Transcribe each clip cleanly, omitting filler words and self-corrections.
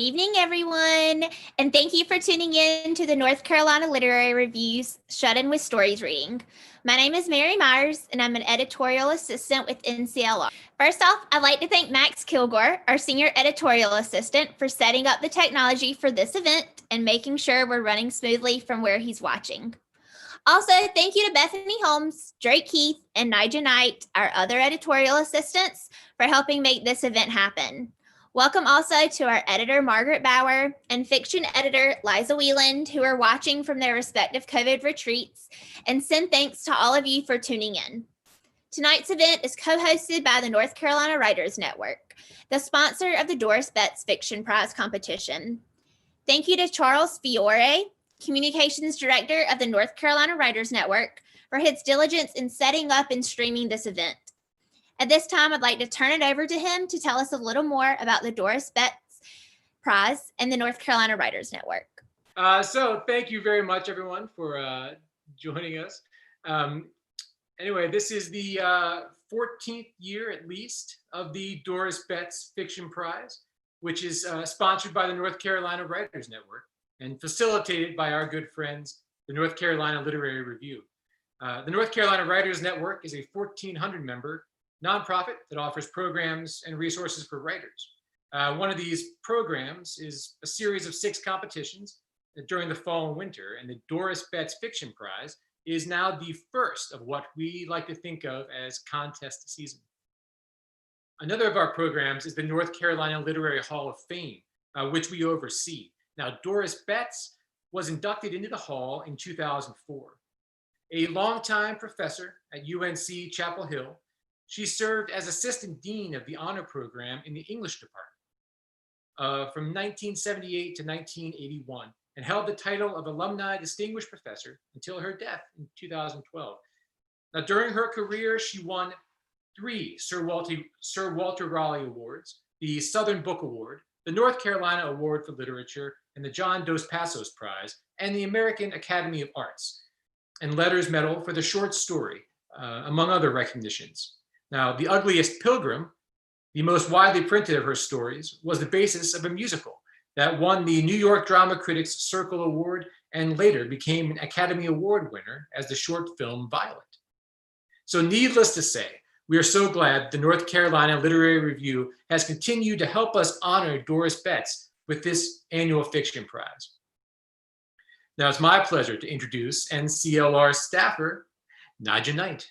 Evening, everyone, and thank you for tuning in to the North Carolina Literary Review's Shut In with Stories reading. My name is Mary Myers, and I'm an editorial assistant with NCLR. First off, I'd like to thank Max Kilgore, our senior editorial assistant, for setting up the technology for this event and making sure we're running smoothly from where he's watching. Also, thank you to Bethany Holmes, Drake Keith, and Nigel Knight, our other editorial assistants, for helping make this event happen. Welcome also to our editor, Margaret Bauer, and fiction editor, Liza Wieland, who are watching from their respective COVID retreats, and send thanks to all of you for tuning in. Tonight's event is co-hosted by the North Carolina Writers Network, the sponsor of the Doris Betts Fiction Prize competition. Thank you to Charles Fiore, Communications Director of the North Carolina Writers Network, for his diligence in setting up and streaming this event. At this time, I'd like to turn it over to him to tell us a little more about the Doris Betts Prize and the North Carolina Writers Network. So thank you very much, everyone, for joining us. Anyway, this is the 14th year, at least, of the Doris Betts Fiction Prize, which is sponsored by the North Carolina Writers Network and facilitated by our good friends, the North Carolina Literary Review. The North Carolina Writers Network is a 1,400-member nonprofit that offers programs and resources for writers. One of these programs is a series of 6 competitions during the fall and winter, and the Doris Betts Fiction Prize is now the first of what we like to think of as contest season. Another of our programs is the North Carolina Literary Hall of Fame, which we oversee. Now, Doris Betts was inducted into the hall in 2004. A longtime professor at UNC Chapel Hill, she served as assistant dean of the honor program in the English department from 1978 to 1981, and held the title of Alumni Distinguished Professor until her death in 2012. Now, during her career, she won 3 Sir Walter Raleigh Awards, the Southern Book Award, the North Carolina Award for Literature, and the John Dos Passos Prize, and the American Academy of Arts and Letters Medal for the short story, among other recognitions. Now, The Ugliest Pilgrim, the most widely printed of her stories, was the basis of a musical that won the New York Drama Critics Circle Award and later became an Academy Award winner as the short film Violet. So needless to say, we are so glad the North Carolina Literary Review has continued to help us honor Doris Betts with this annual fiction prize. Now it's my pleasure to introduce NCLR staffer, Nigel Knight.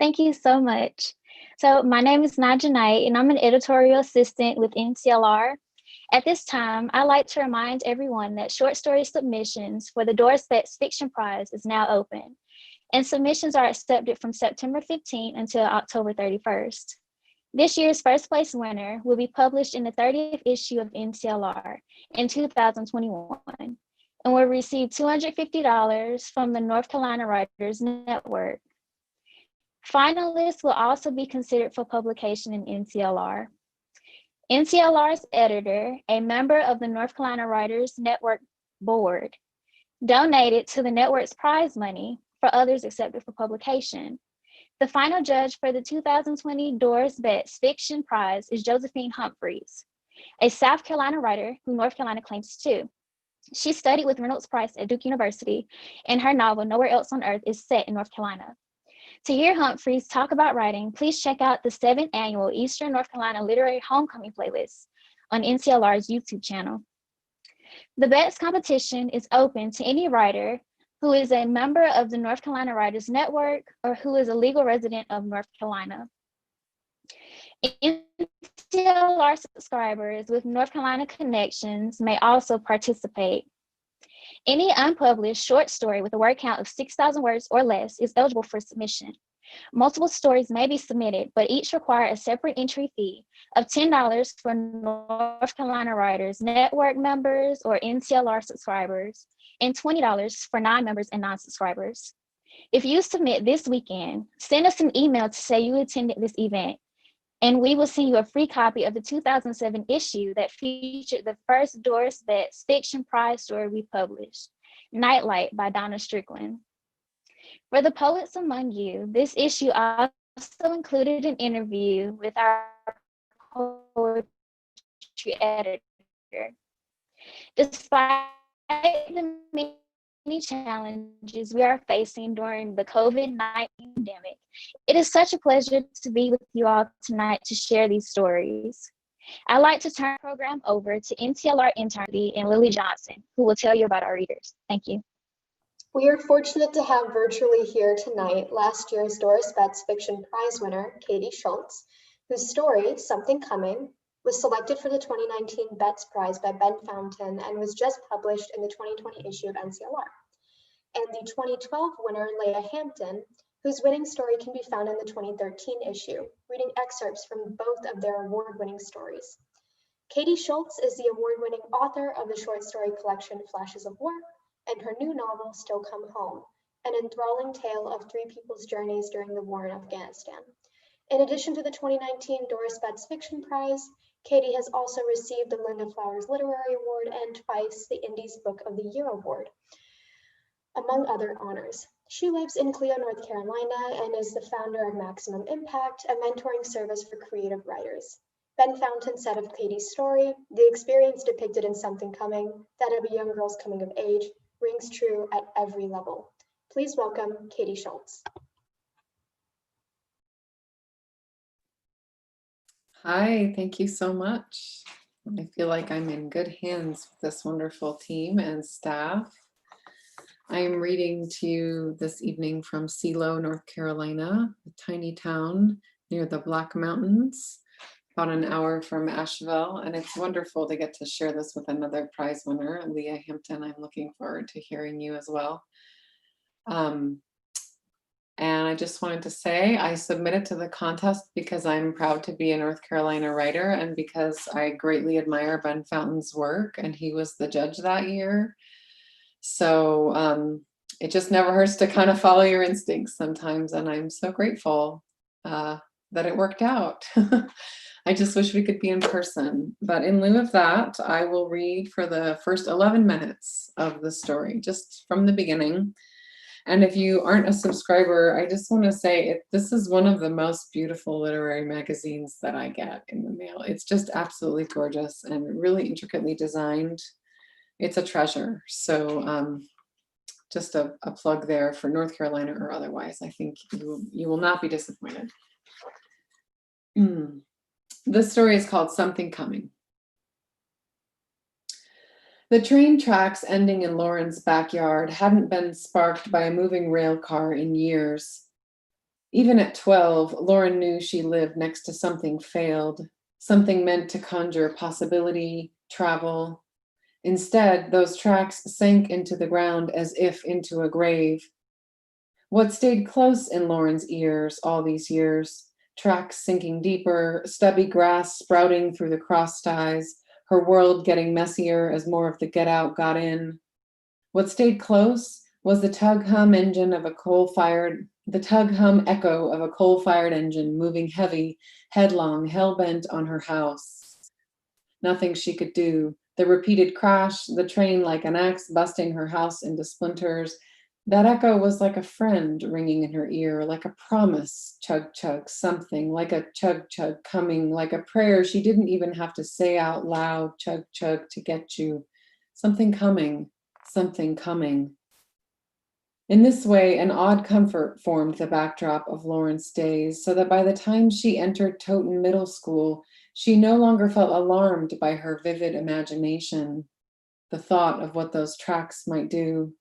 Thank you so much. So my name is Nigel Knight, and I'm an editorial assistant with NCLR. At this time, I'd like to remind everyone that short story submissions for the Doris Betts Fiction Prize is now open, and submissions are accepted from September 15th until October 31st. This year's first place winner will be published in the 30th issue of NCLR in 2021, and will receive $250 from the North Carolina Writers Network. Finalists will also be considered for publication in NCLR. NCLR's editor, a member of the North Carolina Writers Network board, donated to the network's prize money for others accepted for publication. The final judge for the 2020 Doris Betts Fiction Prize is Josephine Humphreys, a South Carolina writer who North Carolina claims too. She studied with Reynolds Price at Duke University, and her novel Nowhere Else on Earth is set in North Carolina. To hear Humphreys talk about writing, please check out the 7th annual Eastern North Carolina Literary Homecoming playlist on NCLR's YouTube channel. The Betts competition is open to any writer who is a member of the North Carolina Writers Network or who is a legal resident of North Carolina. NCLR subscribers with North Carolina connections may also participate. Any unpublished short story with a word count of 6,000 words or less is eligible for submission. Multiple stories may be submitted, but each require a separate entry fee of $10 for North Carolina Writers Network members or NCLR subscribers, and $20 for non-members and non-subscribers. If you submit this weekend, send us an email to say you attended this event, and we will send you a free copy of the 2007 issue that featured the first Doris Betts Fiction Prize story we published, Nightlight by Donna Strickland. For the poets among you, this issue also included an interview with our poetry editor. Despite the many challenges we are facing during the COVID-19 pandemic, it is such a pleasure to be with you all tonight to share these stories. I'd like to turn the program over to NCLR intern and Lily Johnson, who will tell you about our readers. Thank you. We are fortunate to have virtually here tonight last year's Doris Betts Fiction Prize winner, Katey Schultz, whose story, Something Coming, was selected for the 2019 Betts Prize by Ben Fountain and was just published in the 2020 issue of NCLR. And the 2012 winner, Leah Hampton, whose winning story can be found in the 2013 issue, reading excerpts from both of their award-winning stories. Katey Schultz is the award-winning author of the short story collection Flashes of War, and her new novel, Still Come Home, an enthralling tale of three people's journeys during the war in Afghanistan. In addition to the 2019 Doris Betts Fiction Prize, Katey has also received the Linda Flowers Literary Award and twice the Indies Book of the Year Award, among other honors. She lives in Clio, North Carolina, and is the founder of Maximum Impact, a mentoring service for creative writers. Ben Fountain said of Katey's story, the experience depicted in Something Coming, that of a young girl's coming of age, rings true at every level. Please welcome Katey Schultz. Hi, thank you so much. I feel like I'm in good hands with this wonderful team and staff. I am reading to you this evening from Silo, North Carolina, a tiny town near the Black Mountains, about an hour from Asheville, and it's wonderful to get to share this with another prize winner, Leah Hampton. I'm looking forward to hearing you as well. And I just wanted to say I submitted to the contest because I'm proud to be a North Carolina writer and because I greatly admire Ben Fountain's work, and he was the judge that year. So it just never hurts to kind of follow your instincts sometimes, and I'm so grateful that it worked out. I just wish we could be in person. But in lieu of that, I will read for the first 11 minutes of the story, just from the beginning. And if you aren't a subscriber, I just want to say this is one of the most beautiful literary magazines that I get in the mail. It's just absolutely gorgeous and really intricately designed. It's a treasure. So just a plug there for North Carolina or otherwise. I think you will not be disappointed. This story is called Something Coming. The train tracks ending in Lauren's backyard hadn't been sparked by a moving rail car in years. Even at 12, Lauren knew she lived next to something failed, something meant to conjure possibility, travel. Instead, those tracks sank into the ground as if into a grave. What stayed close in Lauren's ears all these years, tracks sinking deeper, stubby grass sprouting through the cross ties, her world getting messier as more of the get out got in. What stayed close was the tug hum echo of a coal-fired engine moving heavy, headlong, hell-bent on her house. Nothing she could do. The repeated crash, the train like an axe busting her house into splinters. That echo was like a friend ringing in her ear, like a promise, chug chug, something, like a chug chug coming, like a prayer she didn't even have to say out loud, chug chug to get you. Something coming, something coming. In this way, an odd comfort formed the backdrop of Lauren's days, so that by the time she entered Toton Middle School, she no longer felt alarmed by her vivid imagination, the thought of what those tracks might do.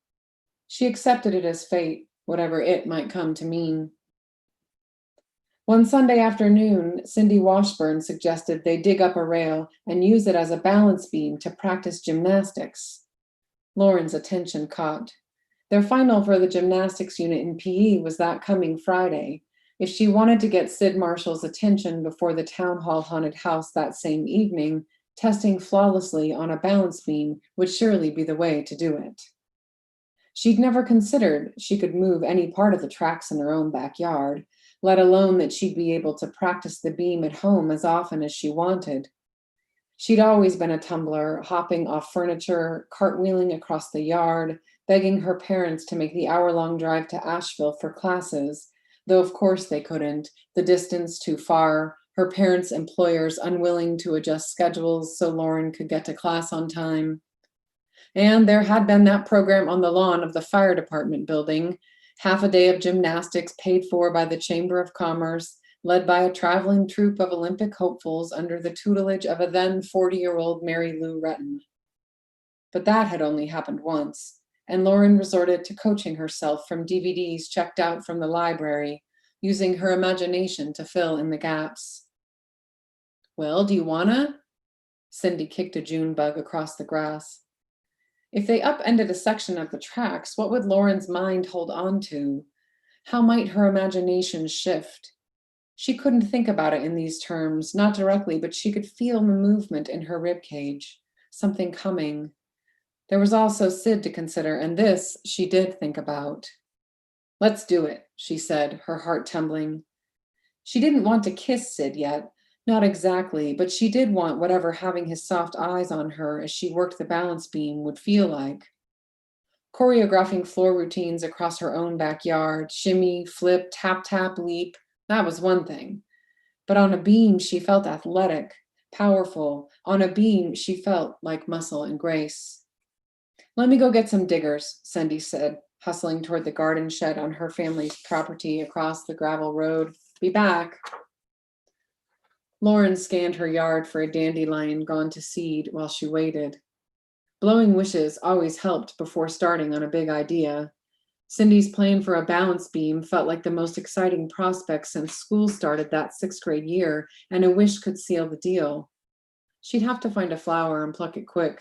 She accepted it as fate, whatever it might come to mean. One Sunday afternoon, Cindy Washburn suggested they dig up a rail and use it as a balance beam to practice gymnastics. Lauren's attention caught. Their final for the gymnastics unit in PE was that coming Friday. If she wanted to get Sid Marshall's attention before the town hall haunted house that same evening, testing flawlessly on a balance beam would surely be the way to do it. She'd never considered she could move any part of the tracks in her own backyard, let alone that she'd be able to practice the beam at home as often as she wanted. She'd always been a tumbler, hopping off furniture, cartwheeling across the yard, begging her parents to make the hour-long drive to Asheville for classes, though of course they couldn't, the distance too far, her parents' employers unwilling to adjust schedules so Lauren could get to class on time. And there had been that program on the lawn of the fire department building, half a day of gymnastics paid for by the Chamber of Commerce, led by a traveling troupe of Olympic hopefuls under the tutelage of a then 40-year-old Mary Lou Retton. But that had only happened once, and Lauren resorted to coaching herself from DVDs checked out from the library, using her imagination to fill in the gaps. Well, do you wanna? Cindy kicked a June bug across the grass. If they upended a section of the tracks, what would Lauren's mind hold on to? How might her imagination shift? She couldn't think about it in these terms, not directly, but she could feel the movement in her ribcage, something coming. There was also Sid to consider, and this she did think about. Let's do it, she said, her heart tumbling. She didn't want to kiss Sid yet, not exactly, but she did want whatever having his soft eyes on her as she worked the balance beam would feel like. Choreographing floor routines across her own backyard, shimmy, flip, tap, tap, leap, that was one thing. But on a beam, she felt athletic, powerful. On a beam, she felt like muscle and grace. Let me go get some diggers, Cindy said, hustling toward the garden shed on her family's property across the gravel road. Be back. Lauren scanned her yard for a dandelion gone to seed while she waited. Blowing wishes always helped before starting on a big idea. Cindy's plan for a balance beam felt like the most exciting prospect since school started that 6th grade year, and a wish could seal the deal. She'd have to find a flower and pluck it quick.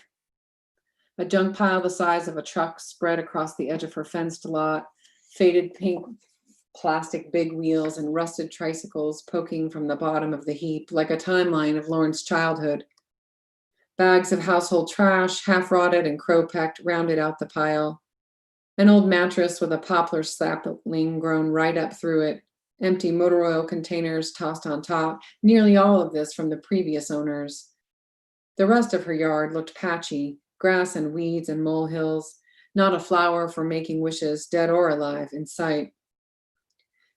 A junk pile the size of a truck spread across the edge of her fenced lot, faded pink plastic big wheels and rusted tricycles poking from the bottom of the heap like a timeline of Lauren's childhood. Bags of household trash, half-rotted and crow-pecked, rounded out the pile. An old mattress with a poplar sapling grown right up through it, empty motor oil containers tossed on top, nearly all of this from the previous owners. The rest of her yard looked patchy, grass and weeds and molehills, not a flower for making wishes, dead or alive, in sight.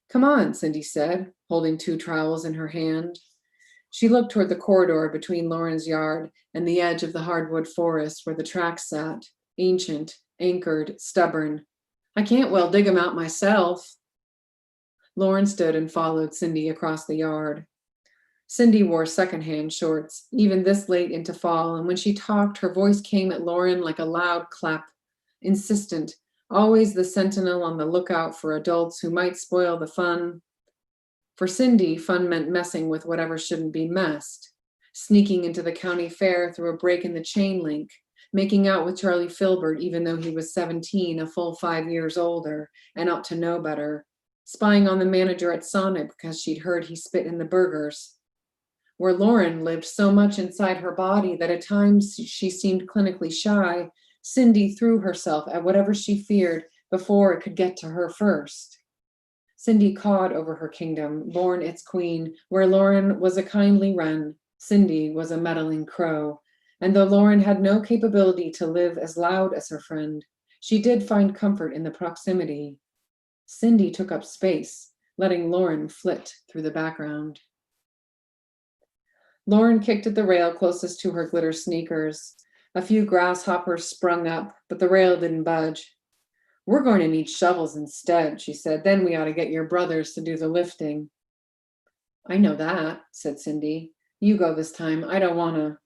Come on, Cindy said, holding 2 trowels in her hand. She looked toward the corridor between Lauren's yard and the edge of the hardwood forest where the tracks sat, ancient, anchored, stubborn. I can't well dig 'em out myself. Lauren stood and followed Cindy across the yard. Cindy wore secondhand shorts, even this late into fall, and when she talked, her voice came at Lauren like a loud clap, insistent, always the sentinel on the lookout for adults who might spoil the fun. For Cindy, fun meant messing with whatever shouldn't be messed, sneaking into the county fair through a break in the chain link, making out with Charlie Filbert even though he was 17, a full 5 years older, and ought to know better, spying on the manager at Sonic because she'd heard he spit in the burgers. Where Lauren lived so much inside her body that at times she seemed clinically shy, Cindy threw herself at whatever she feared before it could get to her first. Cindy cawed over her kingdom, born its queen, where Lauren was a kindly wren, Cindy was a meddling crow. And though Lauren had no capability to live as loud as her friend, she did find comfort in the proximity. Cindy took up space, letting Lauren flit through the background. Lauren kicked at the rail closest to her glitter sneakers. A few grasshoppers sprung up, but the rail didn't budge. We're going to need shovels instead, she said. Then we ought to get your brothers to do the lifting. I know that, said Cindy. You go this time. I don't want to.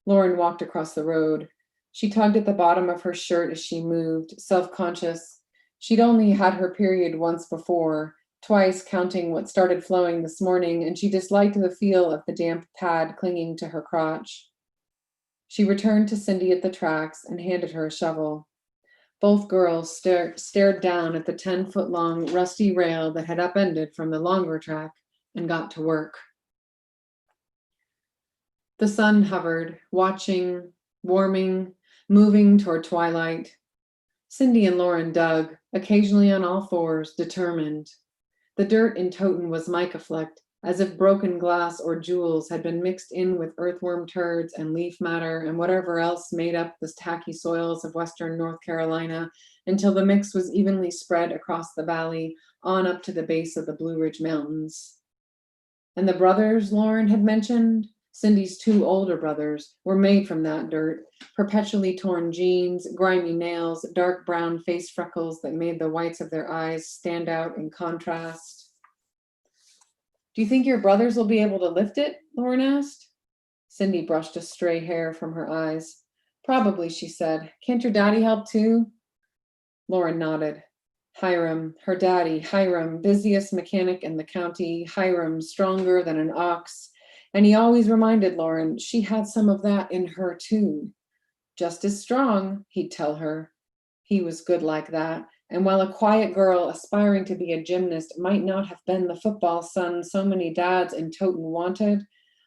Lauren walked across the road. She tugged at the bottom of her shirt as she moved, self-conscious. She'd only had her period once before, twice counting what started flowing this morning, and she disliked the feel of the damp pad clinging to her crotch. She returned to Cindy at the tracks and handed her a shovel. Both girls stared down at the 10-foot-long rusty rail that had upended from the longer track and got to work. The sun hovered, watching, warming, moving toward twilight. Cindy and Lauren dug, occasionally on all fours, determined. The dirt in Toten was mica-flecked, as if broken glass or jewels had been mixed in with earthworm turds and leaf matter and whatever else made up the tacky soils of western North Carolina, until the mix was evenly spread across the valley, on up to the base of the Blue Ridge Mountains. And the brothers Lauren had mentioned, Cindy's two older brothers, were made from that dirt, perpetually torn jeans, grimy nails, dark brown face freckles that made the whites of their eyes stand out in contrast. Do you think your brothers will be able to lift it? Lauren asked. Cindy brushed a stray hair from her eyes. Probably, she said. Can't your daddy help too? Lauren nodded. Hiram, her daddy, Hiram, busiest mechanic in the county, Hiram, stronger than an ox. And he always reminded Lauren she had some of that in her too. Just as strong, he'd tell her. He was good like that. And while a quiet girl aspiring to be a gymnast might not have been the football son so many dads in Toten wanted,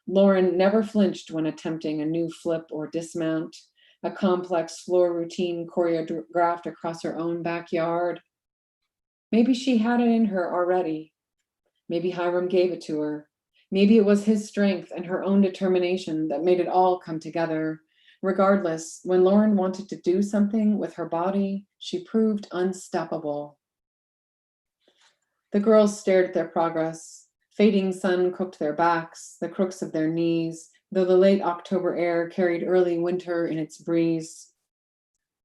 Lauren never flinched when attempting a new flip or dismount, a complex floor routine choreographed across her own backyard. Maybe she had it in her already. Maybe Hiram gave it to her. Maybe it was his strength and her own determination that made it all come together. Regardless, when Lauren wanted to do something with her body, she proved unstoppable. The girls stared at their progress. Fading sun cooked their backs, the crooks of their knees, though the late October air carried early winter in its breeze.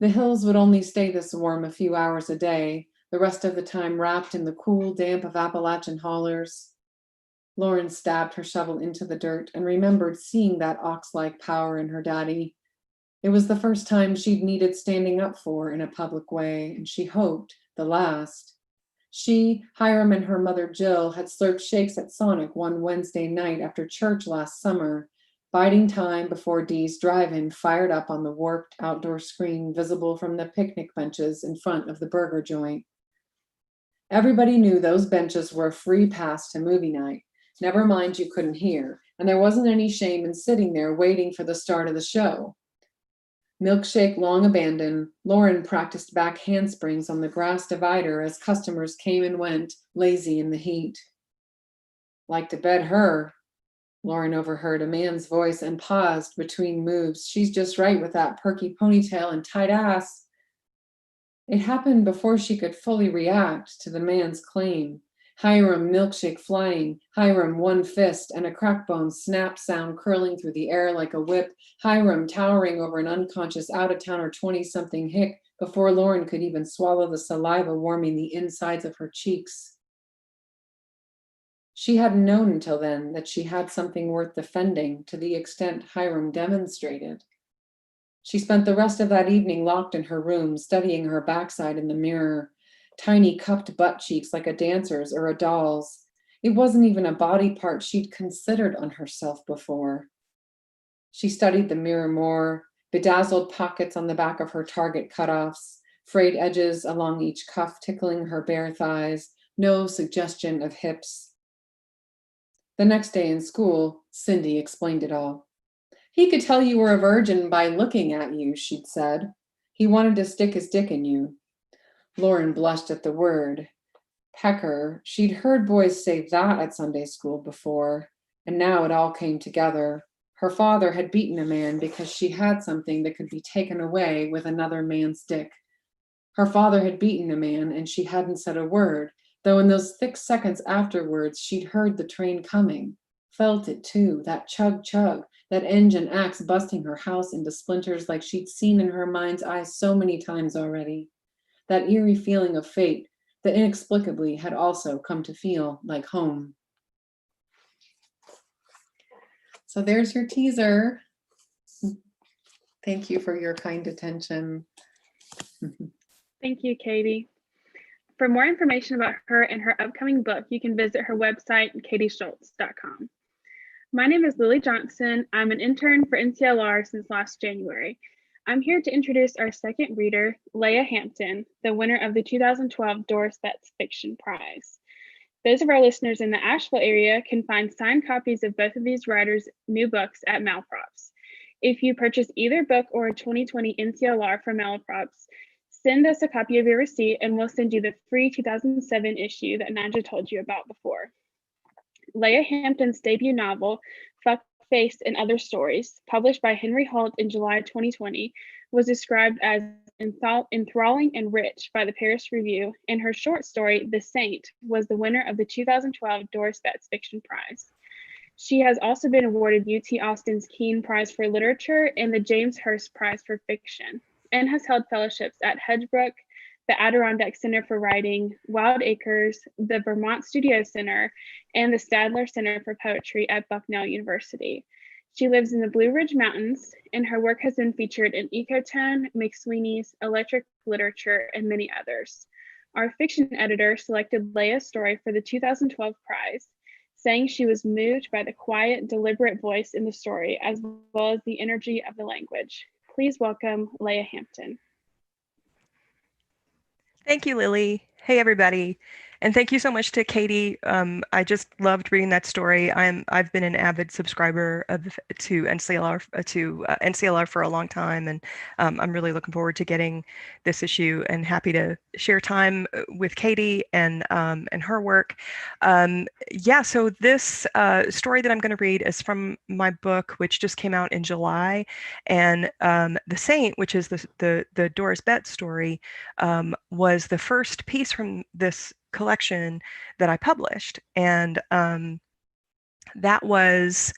The hills would only stay this warm a few hours a day, the rest of the time wrapped in the cool damp of Appalachian hollers. Lauren stabbed her shovel into the dirt and remembered seeing that ox-like power in her daddy. It was the first time she'd needed standing up for in a public way, and she hoped the last. She, Hiram, and her mother Jill had slurped shakes at Sonic one Wednesday night after church last summer, biding time before Dee's drive-in fired up on the warped outdoor screen visible from the picnic benches in front of the burger joint. Everybody knew those benches were a free pass to movie night. Never mind you couldn't hear, and there wasn't any shame in sitting there waiting for the start of the show. Milkshake long abandoned, Lauren practiced back handsprings on the grass divider as customers came and went, lazy in the heat. Like to bet her, Lauren overheard a man's voice and paused between moves. She's just right with that perky ponytail and tight ass. It happened before she could fully react to the man's claim. Hiram, milkshake flying, Hiram, one fist, and a crackbone snap sound curling through the air like a whip, Hiram towering over an unconscious out-of-towner 20-something hick before Lauren could even swallow the saliva warming the insides of her cheeks. She hadn't known until then that she had something worth defending to the extent Hiram demonstrated. She spent the rest of that evening locked in her room, studying her backside in the mirror. Tiny cupped butt cheeks like a dancer's or a doll's. It wasn't even a body part she'd considered on herself before. She studied the mirror more, bedazzled pockets on the back of her target cutoffs, frayed edges along each cuff tickling her bare thighs, no suggestion of hips. The next day in school, Cindy explained it all. He could tell you were a virgin by looking at you, she'd said. He wanted to stick his dick in you. Lauren blushed at the word. Pecker, she'd heard boys say that at Sunday school before, and now it all came together. Her father had beaten a man because she had something that could be taken away with another man's dick. Her father had beaten a man and she hadn't said a word, though in those thick seconds afterwards she'd heard the train coming. Felt it too, that chug-chug, that engine axe busting her house into splinters like she'd seen in her mind's eye so many times already. That eerie feeling of fate that inexplicably had also come to feel like home. So there's your teaser. Thank you for your kind attention. Thank you, Katey. For more information about her and her upcoming book, you can visit her website, kateyschultz.com. My name is Lily Johnson. I'm an intern for NCLR since last January. I'm here to introduce our second reader, Leah Hampton, the winner of the 2012 Doris Betts Fiction Prize. Those of our listeners in the Asheville area can find signed copies of both of these writers' new books at Malprops. If you purchase either book or a 2020 NCLR from Malprops, send us a copy of your receipt and we'll send you the free 2007 issue that Nadja told you about before. Leah Hampton's debut novel, Fuck Face and Other Stories, published by Henry Holt in July 2020, was described as enthralling and rich by the Paris Review, and her short story, The Saint, was the winner of the 2012 Doris Betts Fiction Prize. She has also been awarded UT Austin's Keene Prize for Literature and the James Hurst Prize for Fiction, and has held fellowships at Hedgebrook, the Adirondack Center for Writing, Wild Acres, the Vermont Studio Center, and the Stadler Center for Poetry at Bucknell University. She lives in the Blue Ridge Mountains, and her work has been featured in Ecotone, McSweeney's, Electric Literature, and many others. Our fiction editor selected Leah's story for the 2012 prize, saying she was moved by the quiet, deliberate voice in the story, as well as the energy of the language. Please welcome Leah Hampton. Thank you, Lily. Hey, everybody. And thank you so much to Katey. I just loved reading that story. I've been an avid subscriber to NCLR for a long time, and I'm really looking forward to getting this issue and happy to share time with Katey and her work. So this story that I'm going to read is from my book, which just came out in July, and The Saint, which is the Doris Betts story, was the first piece from this collection that I published. And that was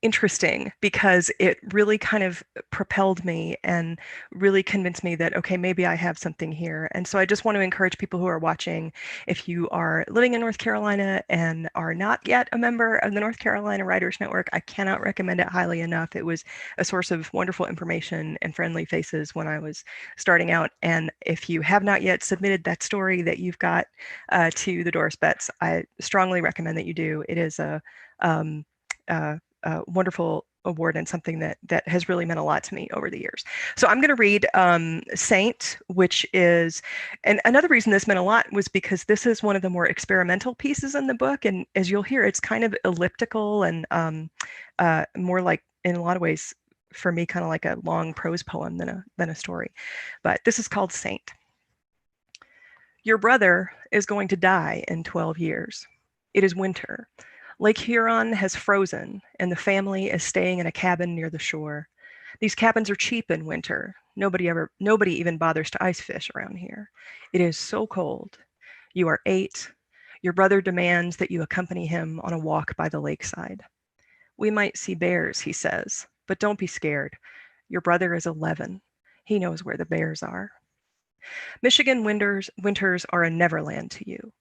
interesting because it really kind of propelled me and really convinced me that, okay, maybe I have something here. And so I just want to encourage people who are watching, if you are living in North Carolina and are not yet a member of the North Carolina Writers Network, I cannot recommend it highly enough. It was a source of wonderful information and friendly faces when I was starting out. And if you have not yet submitted that story that you've got to the Doris Betts, I strongly recommend that you do. It is a wonderful award and something that has really meant a lot to me over the years. So I'm going to read Saint, which is, and another reason this meant a lot was because this is one of the more experimental pieces in the book. And as you'll hear, it's kind of elliptical and more like, in a lot of ways, for me, kind of like a long prose poem than a story. But this is called Saint. Your brother is going to die in 12 years. It is winter. Lake Huron has frozen, and the family is staying in a cabin near the shore. These cabins are cheap in winter. Nobody even bothers to ice fish around here. It is so cold. You are 8. Your brother demands that you accompany him on a walk by the lakeside. We might see bears, he says, but don't be scared. Your brother is 11. He knows where the bears are. Michigan winters are a neverland to you.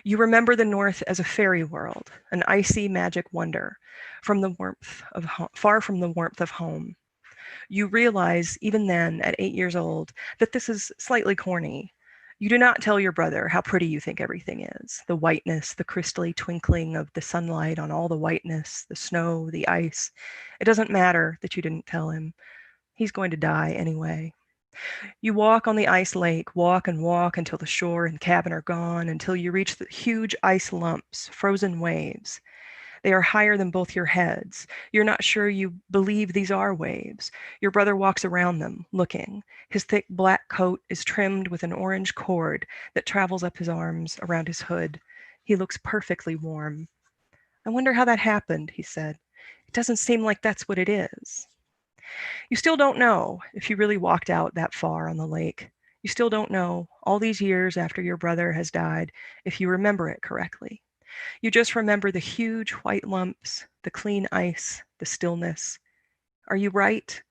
You remember the North as a fairy world, an icy magic wonder, far from the warmth of home. You realize, even then, at 8 years old, that this is slightly corny. You do not tell your brother how pretty you think everything is, the whiteness, the crystally twinkling of the sunlight on all the whiteness, the snow, the ice. It doesn't matter that you didn't tell him. He's going to die anyway. You walk on the ice lake, walk and walk until the shore and cabin are gone, until you reach the huge ice lumps, frozen waves. They are higher than both your heads. You're not sure you believe these are waves. Your brother walks around them, looking. His thick black coat is trimmed with an orange cord that travels up his arms around his hood. He looks perfectly warm. I wonder how that happened, he said. It doesn't seem like that's what it is. You still don't know if you really walked out that far on the lake. You still don't know, all these years after your brother has died, if you remember it correctly. You just remember the huge white lumps, the clean ice, the stillness. Are you right?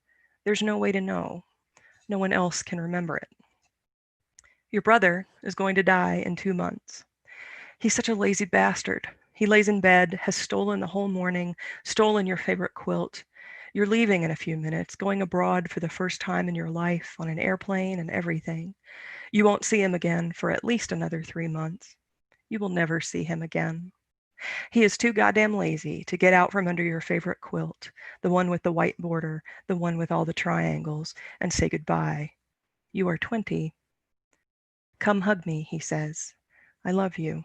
There's no way to know. No one else can remember it. Your brother is going to die in 2 months. He's such a lazy bastard. He lays in bed, has stolen the whole morning, stolen your favorite quilt. You're leaving in a few minutes, going abroad for the first time in your life on an airplane and everything. You won't see him again for at least another 3 months. You will never see him again. He is too goddamn lazy to get out from under your favorite quilt, the one with the white border, the one with all the triangles, and say goodbye. You are 20. Come hug me, he says. I love you.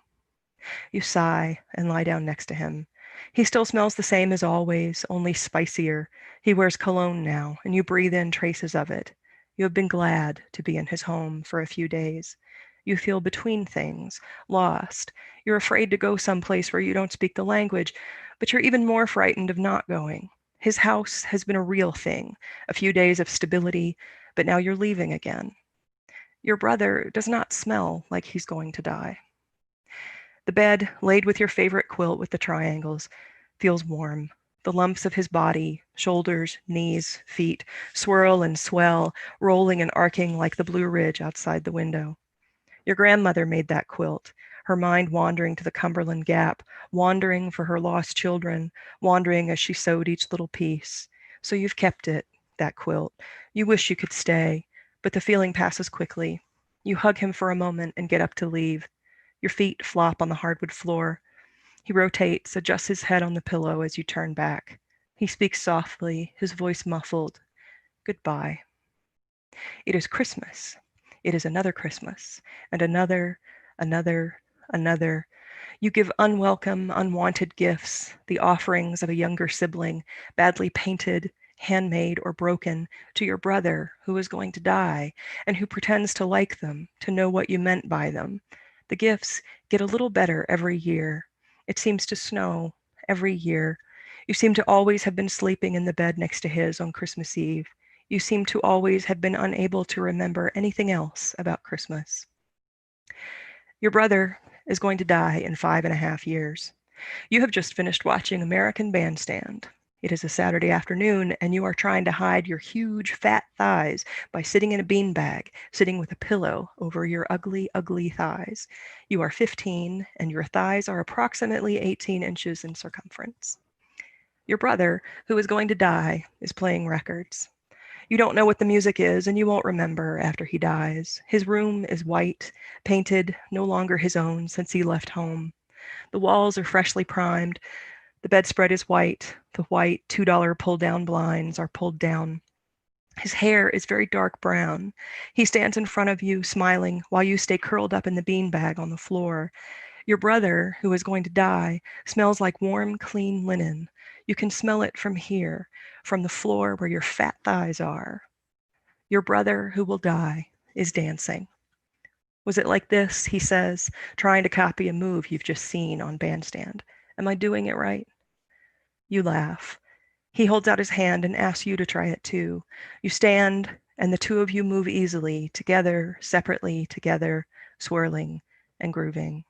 You sigh and lie down next to him. He still smells the same as always, only spicier. He wears cologne now, and you breathe in traces of it. You have been glad to be in his home for a few days. You feel between things, lost. You're afraid to go someplace where you don't speak the language, but you're even more frightened of not going. His house has been a real thing, a few days of stability, but now you're leaving again. Your brother does not smell like he's going to die. The bed, laid with your favorite quilt with the triangles, feels warm. The lumps of his body, shoulders, knees, feet, swirl and swell, rolling and arcing like the Blue Ridge outside the window. Your grandmother made that quilt, her mind wandering to the Cumberland Gap, wandering for her lost children, wandering as she sewed each little piece. So you've kept it, that quilt. You wish you could stay, but the feeling passes quickly. You hug him for a moment and get up to leave. Your feet flop on the hardwood floor. He rotates, adjusts his head on the pillow as you turn back. He speaks softly, his voice muffled. Goodbye. It is Christmas. It is another Christmas, and another. You give unwelcome, unwanted gifts, the offerings of a younger sibling, badly painted, handmade, or broken, to your brother who is going to die and who pretends to like them, to know what you meant by them. The gifts get a little better every year. It seems to snow every year. You seem to always have been sleeping in the bed next to his on Christmas Eve. You seem to always have been unable to remember anything else about Christmas. Your brother is going to die in 5.5 years. You have just finished watching American Bandstand. It is a Saturday afternoon, and you are trying to hide your huge, fat thighs by sitting in a beanbag, sitting with a pillow over your ugly, ugly thighs. You are 15, and your thighs are approximately 18 inches in circumference. Your brother, who is going to die, is playing records. You don't know what the music is, and you won't remember after he dies. His room is white, painted, no longer his own since he left home. The walls are freshly primed. The bedspread is white. The white $2 pull-down blinds are pulled down. His hair is very dark brown. He stands in front of you, smiling, while you stay curled up in the beanbag on the floor. Your brother, who is going to die, smells like warm, clean linen. You can smell it from here, from the floor where your fat thighs are. Your brother, who will die, is dancing. Was it like this, he says, trying to copy a move you've just seen on Bandstand? Am I doing it right? You laugh. He holds out his hand and asks you to try it too. You stand, and the two of you move easily, together, separately, together, swirling and grooving.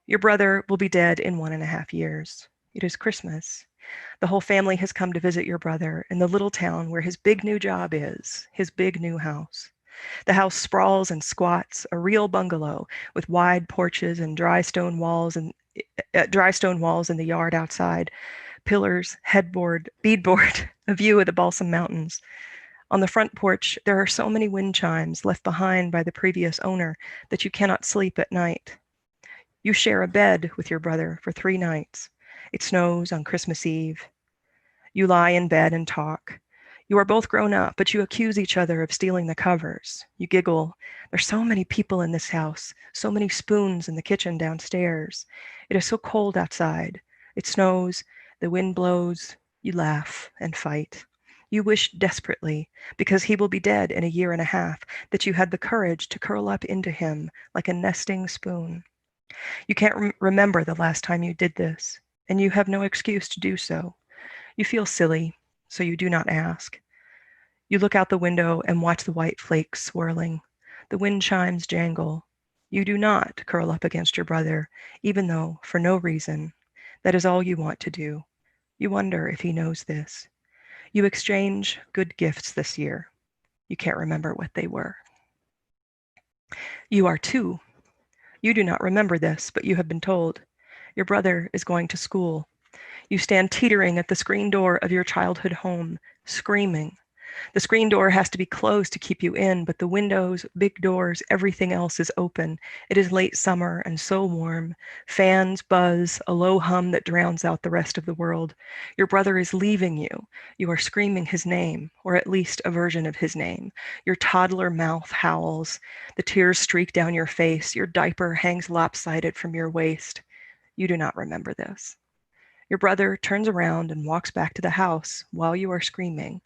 Your brother will be dead in 1.5 years. It is Christmas. The whole family has come to visit your brother in the little town where his big new job is, his big new house. The house sprawls and squats, a real bungalow with wide porches and dry stone walls in the yard outside, pillars, headboard, beadboard, a view of the Balsam Mountains. On the front porch, there are so many wind chimes left behind by the previous owner that you cannot sleep at night. You share a bed with your brother for 3 nights. It snows on Christmas Eve. You lie in bed and talk. You are both grown up, but you accuse each other of stealing the covers. You giggle. There's so many people in this house, so many spoons in the kitchen downstairs. It is so cold outside. It snows, the wind blows. You laugh and fight. You wish desperately, because he will be dead in 1.5 years, that you had the courage to curl up into him like a nesting spoon. You can't remember the last time you did this, and you have no excuse to do so. You feel silly, so you do not ask. You look out the window and watch the white flakes swirling. The wind chimes jangle. You do not curl up against your brother, even though, for no reason, that is all you want to do. You wonder if he knows this. You exchange good gifts this year. You can't remember what they were. You are 2. You do not remember this, but you have been told. Your brother is going to school. You stand teetering at the screen door of your childhood home, screaming. The screen door has to be closed to keep you in, but the windows, big doors, everything else is open. It is late summer and so warm. Fans buzz, a low hum that drowns out the rest of the world. Your brother is leaving you. You are screaming his name, or at least a version of his name. Your toddler mouth howls. The tears streak down your face. Your diaper hangs lopsided from your waist. You do not remember this. Your brother turns around and walks back to the house while you are screaming.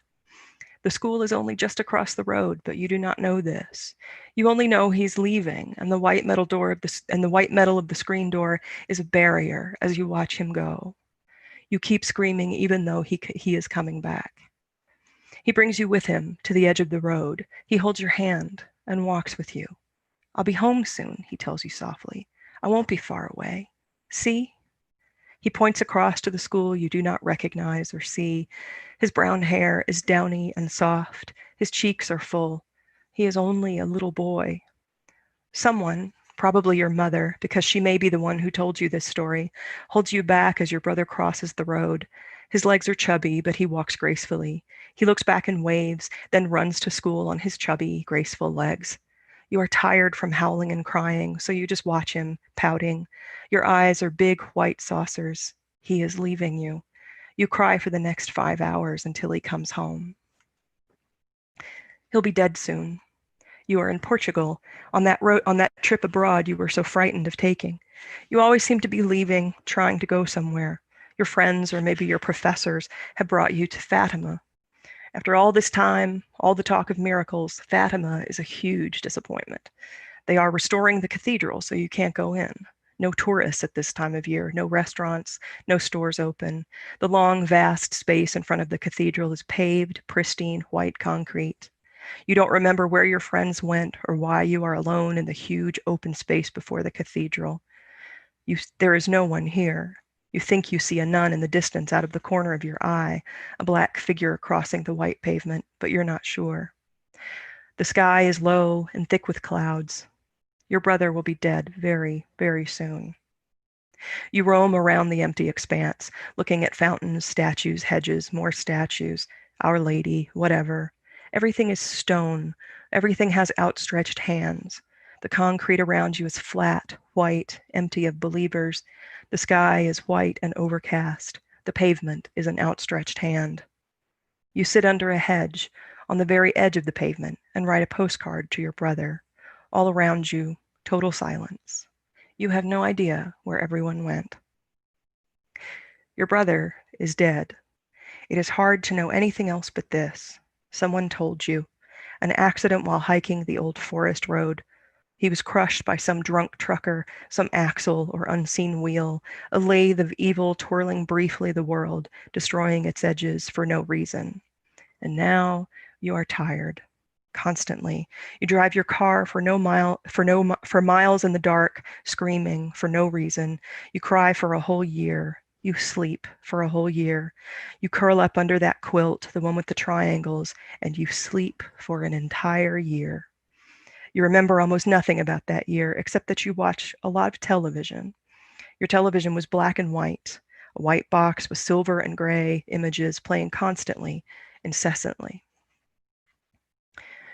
The school is only just across the road, but you do not know this. You only know he's leaving, and the white metal of the screen door is a barrier as you watch him go. You keep screaming even though he is coming back. He brings you with him to the edge of the road. He holds your hand and walks with you. I'll be home soon, he tells you softly. I won't be far away. See? He points across to the school you do not recognize or see. His brown hair is downy and soft. His cheeks are full. He is only a little boy. Someone, probably your mother, because she may be the one who told you this story, holds you back as your brother crosses the road. His legs are chubby, but he walks gracefully. He looks back and waves, then runs to school on his chubby, graceful legs. You are tired from howling and crying, so you just watch him, pouting. Your eyes are big white saucers. He is leaving you. You cry for the next 5 hours until he comes home. He'll be dead soon. You are in Portugal, on that trip abroad you were so frightened of taking. You always seem to be leaving, trying to go somewhere. Your friends or maybe your professors have brought you to Fatima. After all this time, all the talk of miracles, Fatima is a huge disappointment. They are restoring the cathedral, so you can't go in. No tourists at this time of year, no restaurants, no stores open. The long, vast space in front of the cathedral is paved, pristine, white concrete. You don't remember where your friends went or why you are alone in the huge open space before the cathedral. There is no one here. You think you see a nun in the distance out of the corner of your eye, a black figure crossing the white pavement, but you're not sure. The sky is low and thick with clouds. Your brother will be dead very, very soon. You roam around the empty expanse, looking at fountains, statues, hedges, more statues, Our Lady, whatever. Everything is stone. Everything has outstretched hands. The concrete around you is flat, white, empty of believers. The sky is white and overcast. The pavement is an outstretched hand. You sit under a hedge on the very edge of the pavement and write a postcard to your brother. All around you, total silence. You have no idea where everyone went. Your brother is dead. It is hard to know anything else but this. Someone told you. An accident while hiking the old forest road. He was crushed by some drunk trucker, some axle or unseen wheel, a lathe of evil twirling briefly the world, destroying its edges for no reason. And now you are tired. Constantly. You drive your car for miles in the dark, screaming for no reason. You cry for a whole year. You sleep for a whole year. You curl up under that quilt, the one with the triangles, and you sleep for an entire year. You remember almost nothing about that year, except that you watch a lot of television. Your television was black and white, a white box with silver and gray images playing constantly, incessantly.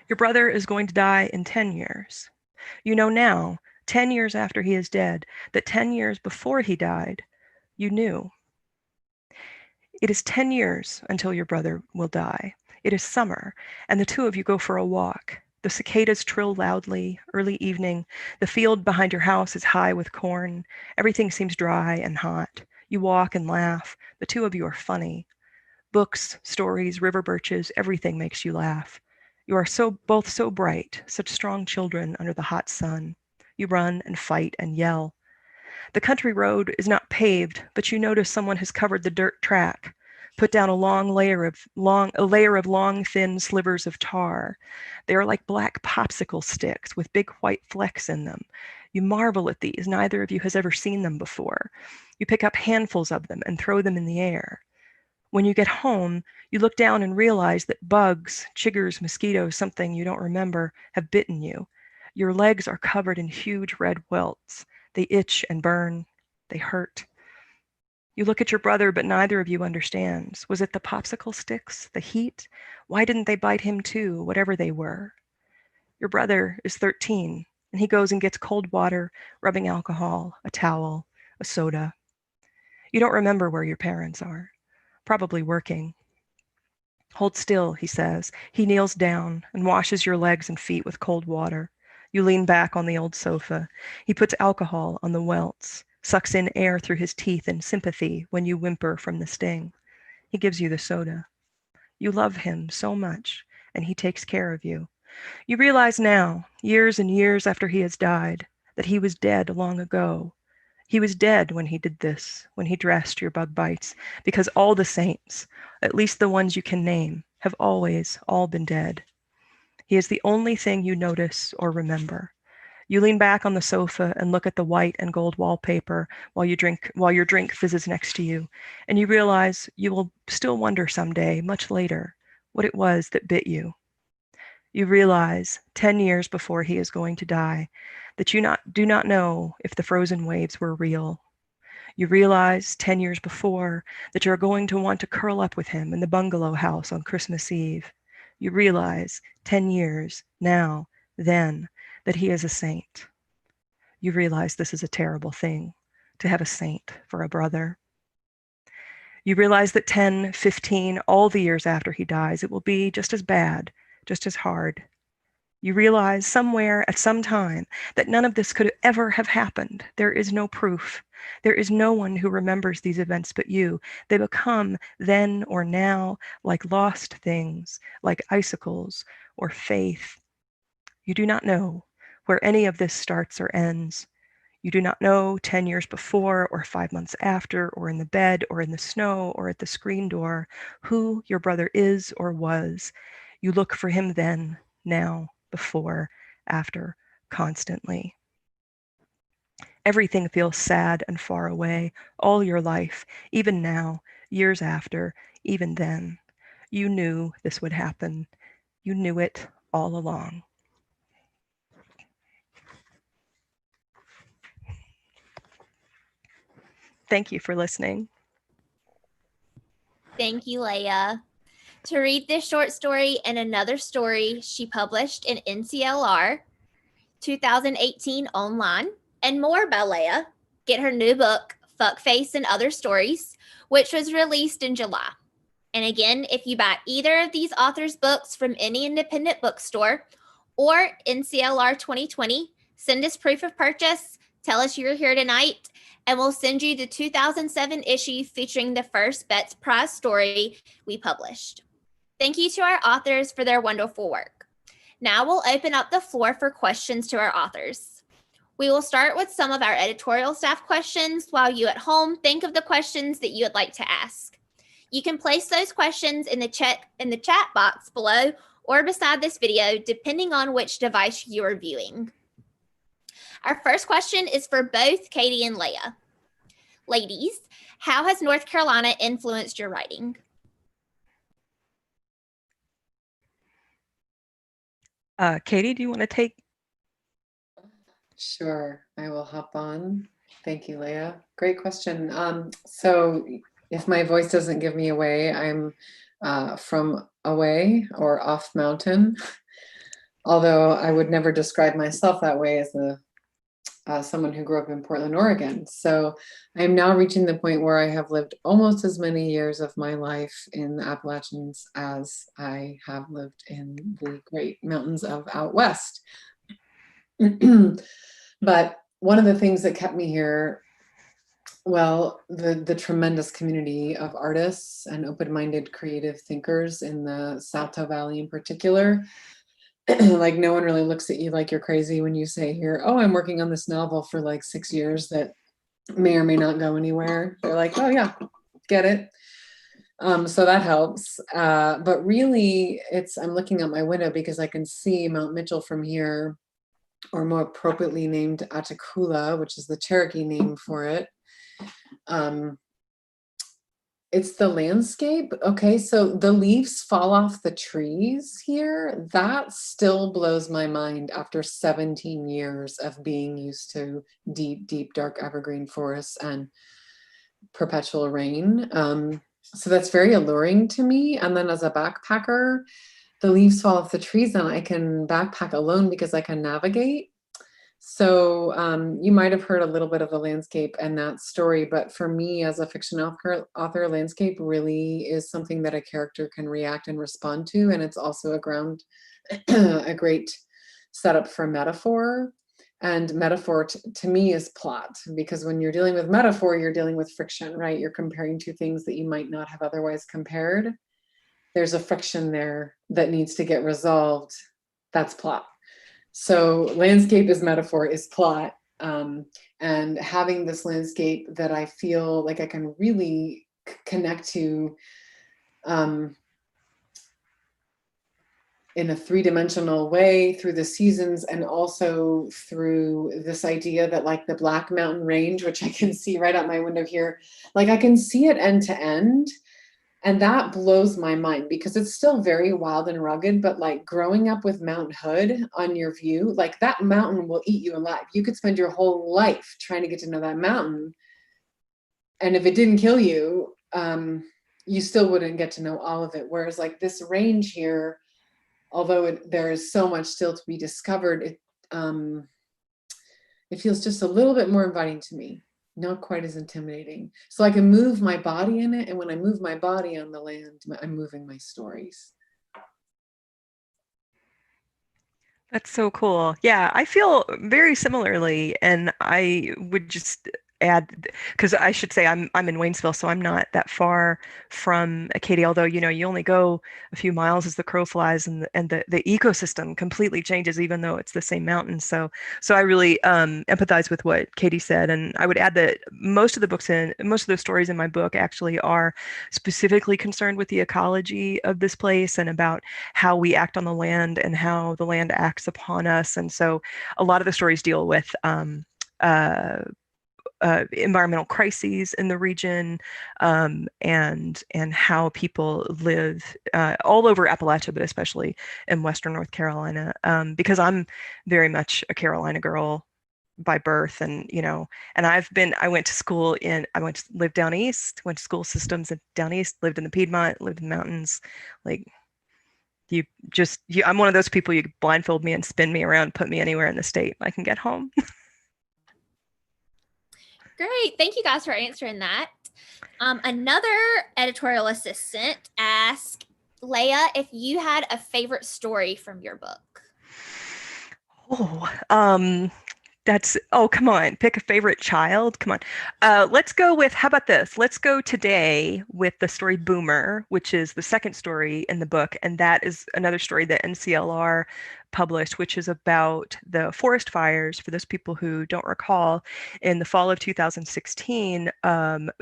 Your brother is going to die in 10 years. You know now, 10 years after he is dead, that 10 years before he died, you knew. It is 10 years until your brother will die. It is summer, and the two of you go for a walk. The cicadas trill loudly, early evening. The field behind your house is high with corn. Everything seems dry and hot. You walk and laugh. The two of you are funny. Books, stories, river birches, everything makes you laugh. You are both so bright, such strong children under the hot sun. You run and fight and yell. The country road is not paved, but you notice someone has covered the dirt track, put down a layer of long, thin slivers of tar. They are like black popsicle sticks with big white flecks in them. You marvel at these. Neither of you has ever seen them before. You pick up handfuls of them and throw them in the air. When you get home, you look down and realize that bugs, chiggers, mosquitoes, something you don't remember, have bitten you. Your legs are covered in huge red welts. They itch and burn. They hurt. You look at your brother, but neither of you understands. Was it the popsicle sticks, the heat? Why didn't they bite him too, whatever they were? Your brother is 13, and he goes and gets cold water, rubbing alcohol, a towel, a soda. You don't remember where your parents are. Probably working. Hold still, he says. He kneels down and washes your legs and feet with cold water. You lean back on the old sofa. He puts alcohol on the welts, sucks in air through his teeth in sympathy when you whimper from the sting. He gives you the soda. You love him so much, and he takes care of you. You realize now, years and years after he has died, that he was dead long ago. He was dead when he did this, when he dressed your bug bites, because all the saints, at least the ones you can name, have always all been dead. He is the only thing you notice or remember. You lean back on the sofa and look at the white and gold wallpaper while your drink fizzes next to you, and you realize you will still wonder someday, much later, what it was that bit you. You realize 10 years before he is going to die that you do not know if the frozen waves were real. You realize 10 years before that you're going to want to curl up with him in the bungalow house on Christmas Eve. You realize 10 years then, that he is a saint. You realize this is a terrible thing, to have a saint for a brother. You realize that 10, 15, all the years after he dies, it will be just as bad, just as hard. You realize somewhere at some time that none of this could ever have happened. There is no proof. There is no one who remembers these events but you. They become then or now like lost things, like icicles or faith. You do not know where any of this starts or ends. You do not know 10 years before or 5 months after or in the bed or in the snow or at the screen door who your brother is or was. You look for him then, now, before, after, constantly. Everything feels sad and far away all your life, even now, years after, even then. You knew this would happen. You knew it all along. Thank you for listening. Thank you, Leah. To read this short story and another story she published in NCLR 2018 online, and more by Leah, get her new book, Fuckface and Other Stories, which was released in July. And again, if you buy either of these authors' books from any independent bookstore or NCLR 2020, send us proof of purchase, tell us you're here tonight, and we'll send you the 2007 issue featuring the first Betts Prize story we published. Thank you to our authors for their wonderful work. Now we'll open up the floor for questions to our authors. We will start with some of our editorial staff questions while you at home think of the questions that you would like to ask. You can place those questions in the chat box below or beside this video, depending on which device you are viewing. Our first question is for both Katey and Leah. Ladies, how has North Carolina influenced your writing? Katey, do you want to take? Sure, I will hop on. Thank you, Leah. Great question. So if my voice doesn't give me away, I'm from away or off mountain, although I would never describe myself that way as someone who grew up in Portland, Oregon. So I'm now reaching the point where I have lived almost as many years of my life in the Appalachians as I have lived in the great mountains of out west. But one of the things that kept me here, well, the tremendous community of artists and open-minded creative thinkers in the Salto Valley in particular. Like, no one really looks at you like you're crazy when you say here, oh, I'm working on this novel for like 6 years that may or may not go anywhere. They're like, oh yeah, get it. So that helps. But really, I'm looking out my window because I can see Mount Mitchell from here, or more appropriately named Atakula, which is the Cherokee name for it. It's the landscape. Okay, so the leaves fall off the trees here. That still blows my mind after 17 years of being used to deep, deep, dark evergreen forests and perpetual rain. So that's very alluring to me. And then as a backpacker, the leaves fall off the trees and I can backpack alone because I can navigate. So you might have heard a little bit of the landscape and that story, but for me as a fiction author, landscape really is something that a character can react and respond to. And it's also a great setup for metaphor. And metaphor to me is plot, because when you're dealing with metaphor, you're dealing with friction, right? You're comparing two things that you might not have otherwise compared. There's a friction there that needs to get resolved. That's plot. So landscape is metaphor, is plot. And having this landscape that I feel like I can really connect to, in a three-dimensional way through the seasons, and also through this idea that like the Black Mountain Range, which I can see right out my window here, like I can see it end to end. And that blows my mind because it's still very wild and rugged, but like growing up with Mount Hood on your view, like that mountain will eat you alive. You could spend your whole life trying to get to know that mountain. And if it didn't kill you, you still wouldn't get to know all of it. Whereas like this range here, although there is so much still to be discovered, it feels just a little bit more inviting to me. Not quite as intimidating. So I can move my body in it. And when I move my body on the land, I'm moving my stories. That's so cool. Yeah, I feel very similarly. And I would just add, because I should say I'm in Waynesville, so I'm not that far from Katey, although, you know, you only go a few miles as the crow flies, and the ecosystem completely changes, even though it's the same mountain. So I really empathize with what Katey said. And I would add that most of the stories in my book actually are specifically concerned with the ecology of this place and about how we act on the land and how the land acts upon us. And so a lot of the stories deal with environmental crises in the region, and how people live all over Appalachia, but especially in Western North Carolina, because I'm very much a Carolina girl by birth. And, you know, and I went to live down east, went to school systems down east, lived in the Piedmont, lived in the mountains. Like, I'm one of those people, you blindfold me and spin me around, put me anywhere in the state, I can get home. Great. Thank you guys for answering that. Another editorial assistant asked, Leah, if you had a favorite story from your book. Come on, pick a favorite child. Come on. Let's go with, how about this? Let's go today with the story Boomer, which is the second story in the book. And that is another story that NCLR published, which is about the forest fires. For those people who don't recall, in the fall of 2016,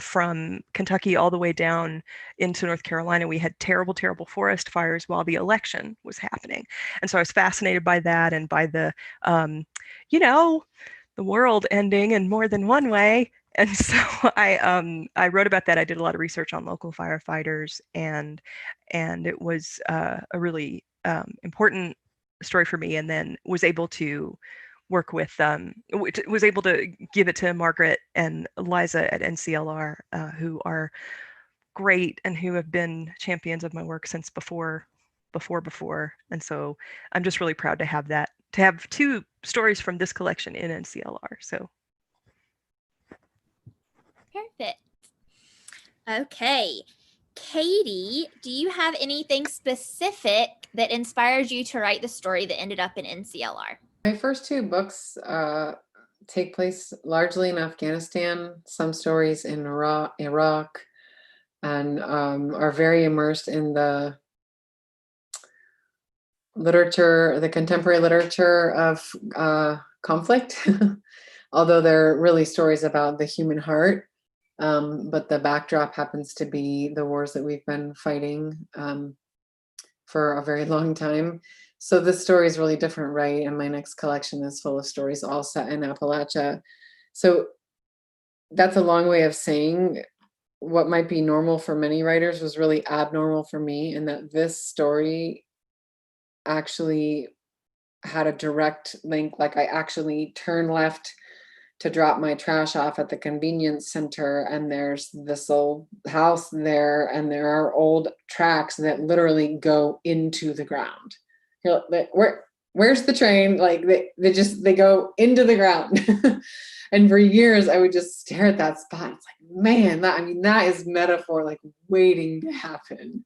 from Kentucky all the way down into North Carolina, we had terrible, terrible forest fires while the election was happening. And so I was fascinated by that and by the, the world ending in more than one way. And so I wrote about that. I did a lot of research on local firefighters, and it was a really important story for me, and then was able to work with, was able to give it to Margaret and Liza at NCLR, who are great and who have been champions of my work since before. And so I'm just really proud to have two stories from this collection in NCLR. So perfect. Okay. Katey, do you have anything specific that inspires you to write the story that ended up in NCLR? My first two books take place largely in Afghanistan, some stories in Iraq, and are very immersed in the literature, the contemporary literature of conflict, although they're really stories about the human heart. But the backdrop happens to be the wars that we've been fighting for a very long time. So this story is really different, right? And my next collection is full of stories all set in Appalachia. So that's a long way of saying what might be normal for many writers was really abnormal for me, and that this story actually had a direct link. Like, I actually turned left to drop my trash off at the convenience center, and there's this old house there, and there are old tracks that literally go into the ground. You're like, where's the train? Like, they go into the ground. And for years I would just stare at that spot. It's like, man, that is metaphor, like waiting to happen.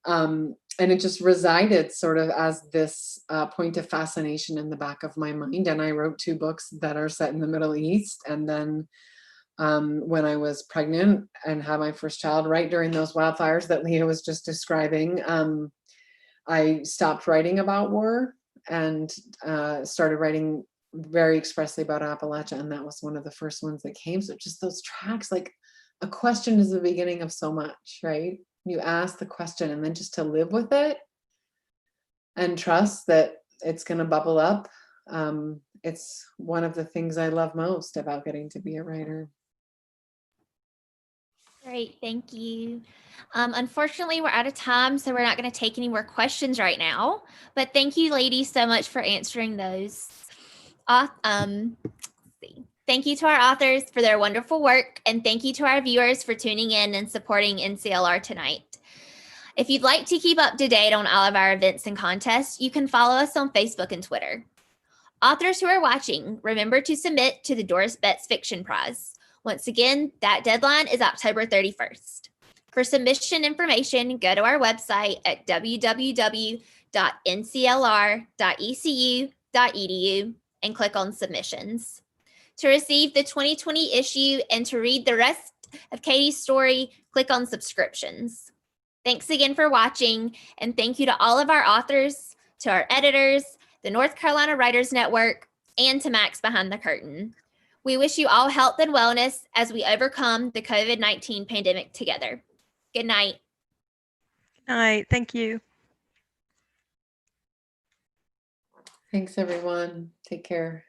And it just resided sort of as this point of fascination in the back of my mind. And I wrote two books that are set in the Middle East. And then when I was pregnant and had my first child, right during those wildfires that Leah was just describing, I stopped writing about war and started writing very expressly about Appalachia. And that was one of the first ones that came. So just those tracks, like, a question is the beginning of so much, right? You ask the question and then just to live with it. and trust that it's going to bubble up. It's one of the things I love most about getting to be a writer. Great, thank you. Unfortunately, we're out of time, so we're not going to take any more questions right now. But thank you, ladies, so much for answering those. Let's see. Thank you to our authors for their wonderful work, and thank you to our viewers for tuning in and supporting NCLR tonight. If you'd like to keep up to date on all of our events and contests, you can follow us on Facebook and Twitter. Authors who are watching, remember to submit to the Doris Betts Fiction Prize. Once again, that deadline is October 31st. For submission information, go to our website at www.nclr.ecu.edu and click on submissions. To receive the 2020 issue and to read the rest of Katey's story, click on subscriptions. Thanks again for watching, and thank you to all of our authors, to our editors, the North Carolina Writers Network, and to Max Behind the Curtain. We wish you all health and wellness as we overcome the COVID-19 pandemic together. Good night. Good night. Thank you. Thanks, everyone. Take care.